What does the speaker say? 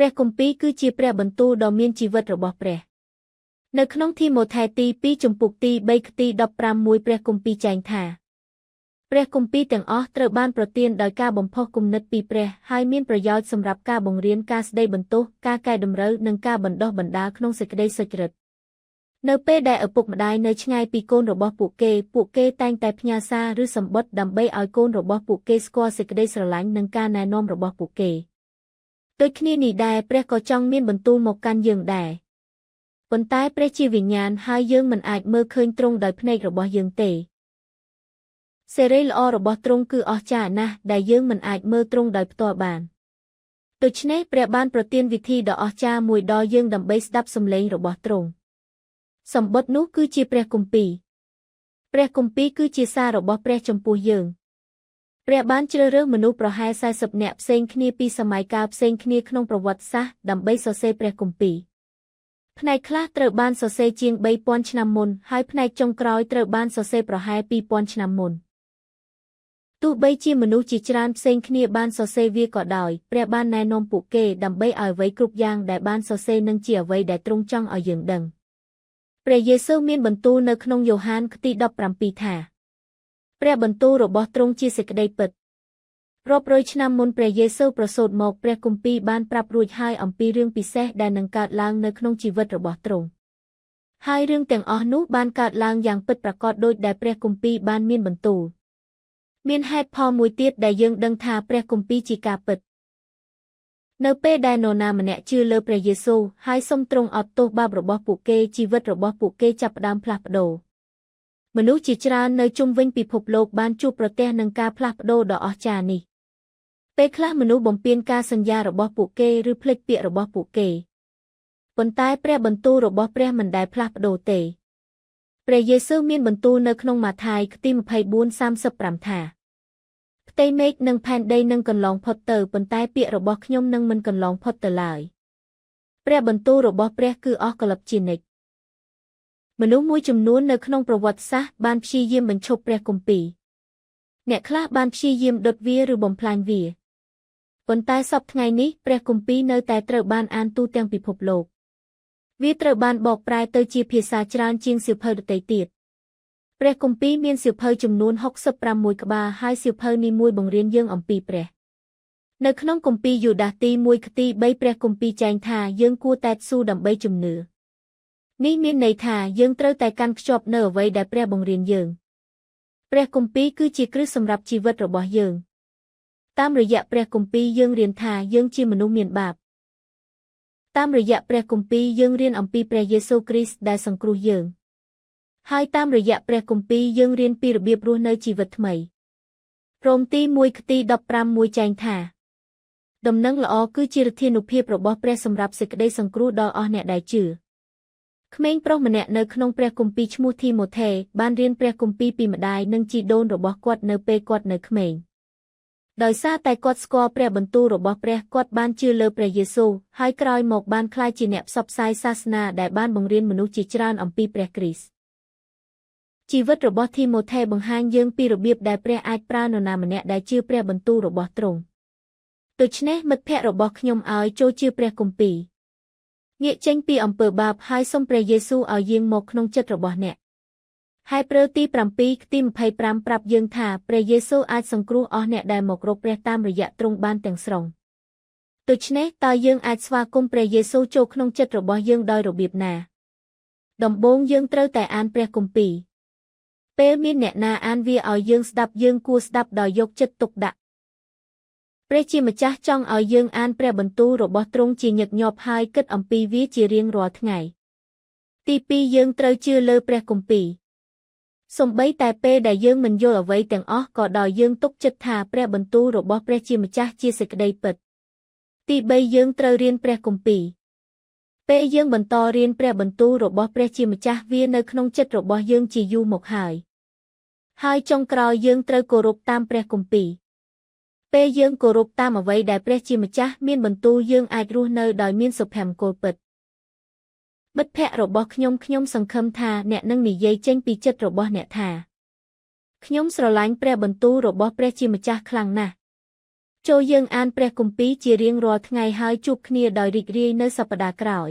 ព្រះគម្ពីរគឺជាព្រះបន្ទូលដ៏មានជីវិតរបស់ព្រះនៅក្នុងធីម៉ូថែទី2ចំពុកទី3ខទី15មួយព្រះគម្ពីរចែងថាព្រះគម្ពីរទាំងអស់ត្រូវបានប្រទានដោយការបំផុសគំនិតពីព្រះហើយមានប្រយោជន៍សម្រាប់ការបង្រៀនការស្ដីបន្ទោសការកែតម្រូវនិងការបណ្ដុះបណ្ដាលក្នុងសេចក្ដីសុចរិតនៅពេលដែលឪពុកម្ដាយនៅឆ្ងាយពីកូនរបស់ពួកគេតែងតែផ្ញើសារឬសម្បត្តិដើម្បីឲ្យកូនរបស់ពួកគេស្គាល់សេចក្ដីស្រឡាញ់និងការណែនាំរបស់ពួកគេដូចគ្នានេះដែរព្រះក៏ចង់មានបន្ទូលមកកាន់យើងដែរប៉ុន្តែព្រះជាវិញ្ញាណហើយយើងមិនអាចមើលឃើញទ្រង់ដោយភ្នែករបស់យើងទេសេរីល្អរបស់ទ្រង់គឺអស្ចារ្យណាស់ដែលយើងមិនអាចមើលទ្រង់ដោយផ្ទាល់បានដូច្នេះព្រះបានប្រទានវិធីដ៏អស្ចារ្យមួយដល់យើងដើម្បីស្ដាប់សំឡេងរបស់ទ្រង់សម្បត្តិនោះគឺជាព្រះគម្ពីរគឺជាសាររបស់ព្រះចំពោះយើងព្រះបានជ្រើសរើសមនុស្សប្រហែល40នាក់ផ្សេងគ្នាពីសម័យកាលផ្សេងគ្នាក្នុងប្រវត្តិសាស្ត្រដើម្បីសរសេរព្រះគម្ពីរផ្នែកខ្លះត្រូវបានសរសេរជាង3000ឆ្នាំមុនហើយផ្នែកចុងក្រោយត្រូវបានសរសេរប្រហែល2000ឆ្នាំមុនទោះបីជាមនុស្សជាច្រើនផ្សេងគ្នាបានសរសេរវាក៏ដោយព្រះបានណែនាំពួកគេដើម្បីឲ្យអ្វីគ្រប់យ៉ាងដែលបានសរសេរនឹងជាអ្វីដែលទ្រង់ចង់ឲ្យយើងដឹងព្រះយេស៊ូវមានបន្ទូលនៅក្នុងយ៉ូហានខទី17ថាព្រះបន្ទូលរបស់ទ្រង់ជាសេចក្ដីពិតរាប់រយឆ្នាំមុនព្រះយេស៊ូវប្រសូតមកព្រះគម្ពីរបានប្រាប់រួចហើយអំពីរឿងពិសេសដែលនឹងកើតឡើងនៅក្នុងជីវិតរបស់ទ្រង់ហើយរឿងទាំងអស់នោះបានកើតឡើងយ៉ាងពិតប្រាកដដូចដែលព្រះគម្ពីរបានមានបន្ទូលមានហេតុផលមួយទៀតដែលយើងដឹងថាព្រះគម្ពីរជាការពិតនៅពេលដែលនរណាម្នាក់ជឿលើព្រះយេស៊ូវហើយសុំទ្រង់អត់ទោសបាបរបស់ពួកគេជីវិតរបស់ពួកគេចាប់ផ្ដើមផ្លាស់ប្ដូរមនុស្សជាច្រើននៅជុំវិញពិភពលោកបានជួបប្រទះនឹងការផ្លាស់ប្ដូរដ៏អស្ចារ្យនេះពេលខ្លះមនុស្សបំពានការសន្យារបស់ពួកគេឬភ្លេចពាក្យរបស់ពួកគេប៉ុន្តែព្រះបន្ទូលរបស់ព្រះមិនដែលផ្លាស់ប្ដូរទេព្រះយេស៊ូវមានបន្ទូលនៅក្នុងម៉ាថាយខទី24:35ថាផ្ទៃមេឃនិងផែនដីនឹងកន្លងផុតទៅប៉ុន្តែពាក្យរបស់ខ្ញុំនឹងមិនកន្លងផុតទៅឡើយព្រះបន្ទូលរបស់ព្រះគឺអស់កលឹបជានិច្ចមនុស្សមួយចំនួននៅក្នុងប្រវត្តិសាស្ត្របានព្យាយាមបញ្ឈប់ព្រះគម្ពីរអ្នកខ្លះបានព្យាយាមដុតវាឬបំផ្លាញវាប៉ុន្តែសព្វថ្ងៃនេះព្រះគម្ពីរនៅតែត្រូវបានអានទូទាំងពិភពលោកវាត្រូវបានបកប្រែទៅជាភាសាច្រើនជាងសៀវភៅដទៃទៀតព្រះគម្ពីរមានសៀវភៅចំនួន66ក្បាលហើយសៀវភៅនីមួយបង្រៀនយើងអំពីព្រះនៅក្នុងគម្ពីរយូដាសទី1ខទី3ព្រះគម្ពីរចែងថាយើងគួរតែស៊ូដើម្បីជំនឿនេះមានន័យថាយើងត្រូវតែកាន់ខ្ជាប់នូវអ្វីដែលព្រះបង្រៀនយើងព្រះគម្ពីរគឺជាគ្រឹះសម្រាប់ជីវិតរបស់យើងតាមរយៈព្រះគម្ពីរយើងរៀនថាយើងជាមនុស្សមានបាបតាមរយៈព្រះគម្ពីរយើងរៀនអំពីព្រះយេស៊ូវគ្រីស្ទដែលសង្គ្រោះយើងហើយតាមរយៈព្រះគម្ពីរយើងរៀនពីរបៀបរស់នៅជីវិតថ្មីរ៉ូមទី1ខទី15មួយចែងថាដំណឹងល្អគឺជាឫទ្ធានុភាពរបស់ព្រះសម្រាប់សេចក្តីសង្គ្រោះដល់អស់អ្នកដែលជឿក្មេងប្រុសម្នាក់នៅក្នុងព្រះគម្ពីរឈ្មោះធីម៉ូថេបានរៀនព្រះគម្ពីរពីម្ដាយនិងជីដូនរបស់គាត់នៅពេលគាត់នៅក្មេងដោយសារតែគាត់ស្គាល់ព្រះបន្ទូលរបស់ព្រះគាត់បានជឿលើព្រះយេស៊ូវហើយក្រោយមកបានក្លាយជាអ្នកផ្សព្វផ្សាយសាសនាដែលបានបង្រៀនមនុស្សជាច្រើនអំពីព្រះគ្រីស្ទជីវិតរបស់ធីម៉ូថេបង្ហាញយើងពីរបៀបដែលព្រះអាចប្រើនរណាម្នាក់ដែលជឿព្រះបន្ទូលរបស់ទ្រង់ដូច្នេះមិត្តភ័ក្តិរបស់ខ្ញុំឲ្យចូលជឿព្រះគម្ពីរងាកចេញពីអំពើបាបហើយសូមព្រះយេស៊ូវឲ្យយាងមកក្នុងចិត្តរបស់អ្នកហើយព្រឺទី7ខទី25ប្រាប់យើងថាព្រះយេស៊ូវអាចសង្គ្រោះអស់អ្នកដែលមករកព្រះតាមរយៈទ្រង់បានទាំងស្រុងដូច្នេះតើយើងអាចស្វាគមន៍ព្រះយេស៊ូវចូលក្នុងចិត្តរបស់យើងដោយរបៀបណាដំបូងយើងត្រូវតែអានព្រះគម្ពីរពេលមានអ្នកណាអានវាឲ្យយើងស្ដាប់យើងគួរស្ដាប់ដោយយកចិត្តទុកដាក់ព្រះជាម្ចាស់ចង់ឲ្យយើងអានព្រះបន្ទូលរបស់ទ្រង់ជាញឹកញាប់ហើយគិតអំពីវាជារៀងរាល់ថ្ងៃទី2យើងត្រូវជឿលើព្រះគម្ពីរសូម្បីតែពេលដែលយើងមិនយល់អ្វីទាំងអស់ក៏ដោយយើងទុកចិត្តថាព្រះបន្ទូលរបស់ព្រះជាម្ចាស់ជាសេចក្តីពិតទី3យើងត្រូវរៀនព្រះគម្ពីរពេលយើងបន្តរៀនព្រះបន្ទូលរបស់ព្រះជាម្ចាស់វានៅក្នុងចិត្តរបស់យើងជាយូរមកហើយចុងក្រោយយើងត្រូវគោរពតាមព្រះគម្ពីរពេលយើងគោរពតាមអ្វីដែលព្រះជាម្ចាស់មានបន្ទូលយើងអាចរស់នៅដោយមានសុភមង្គលពិតមិត្តភក្តិរបស់ខ្ញុំសង្ឃឹមថាអ្នកនឹងនិយាយចេញពីចិត្តរបស់អ្នកថាខ្ញុំស្រឡាញ់ព្រះបន្ទូលរបស់ព្រះជាម្ចាស់ខ្លាំងណាស់ ចូលយើងអានព្រះគម្ពីរជារៀងរាល់ថ្ងៃហើយជួបគ្នាដោយរីករាយនៅសប្តាហ៍ក្រោយ